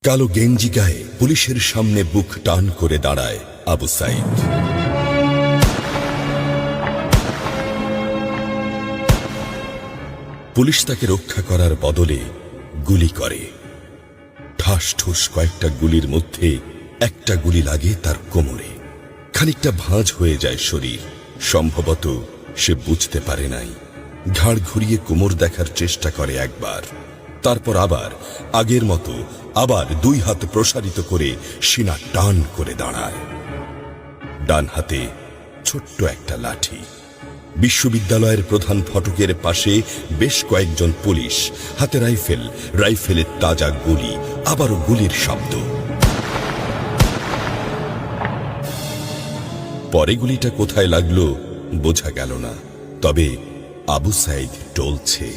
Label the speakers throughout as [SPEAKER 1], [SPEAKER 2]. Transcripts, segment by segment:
[SPEAKER 1] কালো গেঞ্জি গায়ে পুলিশের সামনে বুক টান করে দাঁড়ায় আবু সাইদ। পুলিশ তাকে রক্ষা করার বদলে গুলি করে। ঠাস ঠুস কয়েকটা গুলির মধ্যে একটা গুলি লাগে তার কোমরে। খানিকটা ভাঁজ হয়ে যায় শরীর। সম্ভবত সে বুঝতে পারে নাই। ঘাড় ঘুরিয়ে কোমর দেখার চেষ্টা করে একবার, তারপর আবার আগের মতো আবার দুই হাত প্রসারিত করে সিনা টান করে দাঁড়ায়। ডান হাতে ছোট্ট একটা লাঠি। বিশ্ববিদ্যালয়ের প্রধান ফটকের পাশে বেশ কয়েকজন পুলিশ, হাতে রাইফেল, রাইফেলের তাজা গুলি, আবারও গুলির শব্দ। পরে গুলিটা কোথায় লাগলো বোঝা গেল না। তবে আবু সাইদ টলছে।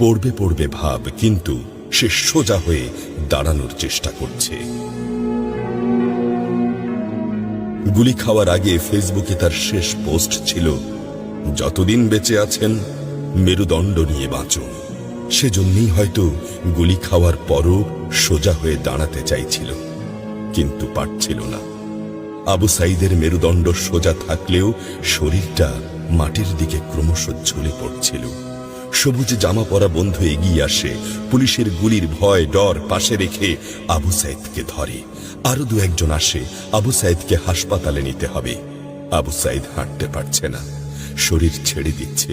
[SPEAKER 1] পড়বে পড়বে ভাব, কিন্তু সে সোজা হয়ে দাঁড়ানোর চেষ্টা করছে। গুলি খাওয়ার আগে ফেসবুকে তার শেষ পোস্ট ছিল, যতদিন বেঁচে আছেন মেরুদণ্ড নিয়ে বাঁচুন। সেজন্যই হয়তো গুলি খাওয়ার পরও সোজা হয়ে দাঁড়াতে চাইছিল, কিন্তু পারছিল না। আবু সাইদের মেরুদণ্ড সোজা থাকলেও শরীরটা মাটির দিকে ক্রমশ ঝুলে পড়ছিল। সবুজ জামা পরা বন্ধু এগিয়ে আসে, পুলিশের গুলির ভয় ডর পাশে রেখে আবু সাইদকে ধরে। আরো দু একজন আসে, আবু সাইদকে হাসপাতালে নিতে হবে। আবু সাইদ হাঁটতে পারছে না, শরীর ছেড়ে দিচ্ছে।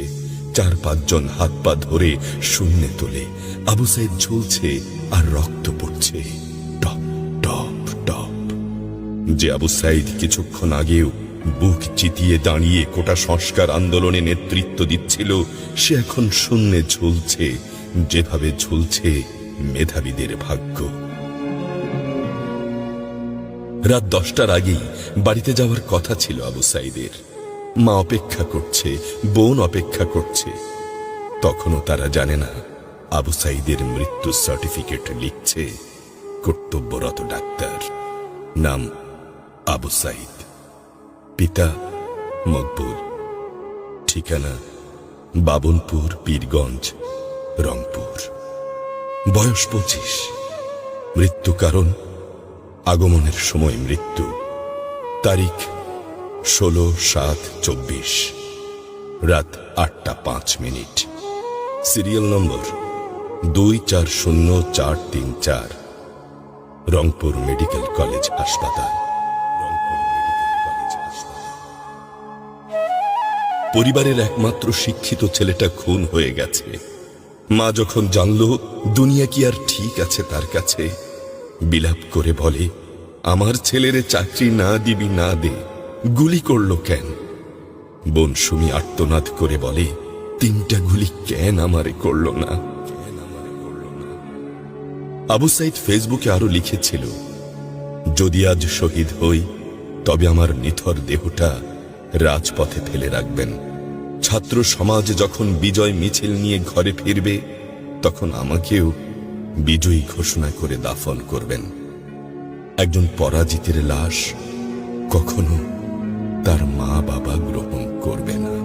[SPEAKER 1] 4-5 জন হাত পা ধরে শূন্যে তোলে। আবু সাইদ ঝুলছে আর রক্ত পড়ছে টপ টপ টপ। যে আবু সাইদ কিছুক্ষণ আগেও বুক চিতিয়ে দাঁড়িয়ে কোটা সংস্কার আন্দোলনে নেতৃত্ব দিচ্ছিল, সে এখন শূন্যে ঝুলছে, যেভাবে ঝুলছে মেধাবীদের ভাগ্য। রাত 10টার আগেই বাড়িতে যাওয়ার কথা ছিল আবু সাইদের। মা অপেক্ষা করছে, বোন অপেক্ষা করছে। তখনও তারা জানে না আবু সাইদের মৃত্যু সার্টিফিকেট লিখছে কর্তব্যরত ডাক্তার। নাম আবু সাইদ, পিতা মকবুল, ঠিকানা বাবনপুর, পীরগঞ্জ, রংপুর। বয়স 25। মৃত্যু কারণ আগমনের সময় মৃত্যু। তারিখ 16/7/24, রাত 8টা 5 minute. Serial number 240434, Rangpur medical college হাসপাতাল। পরিবারের একমাত্র শিক্ষিত ছেলেটা খুন হয়ে গেছে। মা যখন জানল দুনিয়া কি আর ঠিক আছে তার কাছে, বিলাপ করে বলে, আমার ছেলেরে চাকরি না দিবি না দে, গুলি করলো কেন? বোন সুমি আর্তনাদ করে বলে, 3টা গুলি কেন আমারে করলো না? আবু সাইদ ফেসবুকে আরো লিখেছিল, যদি আজ শহীদ হই তবে আমার নিথর দেহটা রাজপথে ফেলে রাখবেন। ছাত্র সমাজ যখন বিজয় মিছিল নিয়ে ঘরে ফিরবে, তখন আমাকেও বিজয়ী ঘোষণা করে দাফন করবেন। একজন পরাজিতের লাশ কখনো তার মা বাবা গ্রহণ করবে না।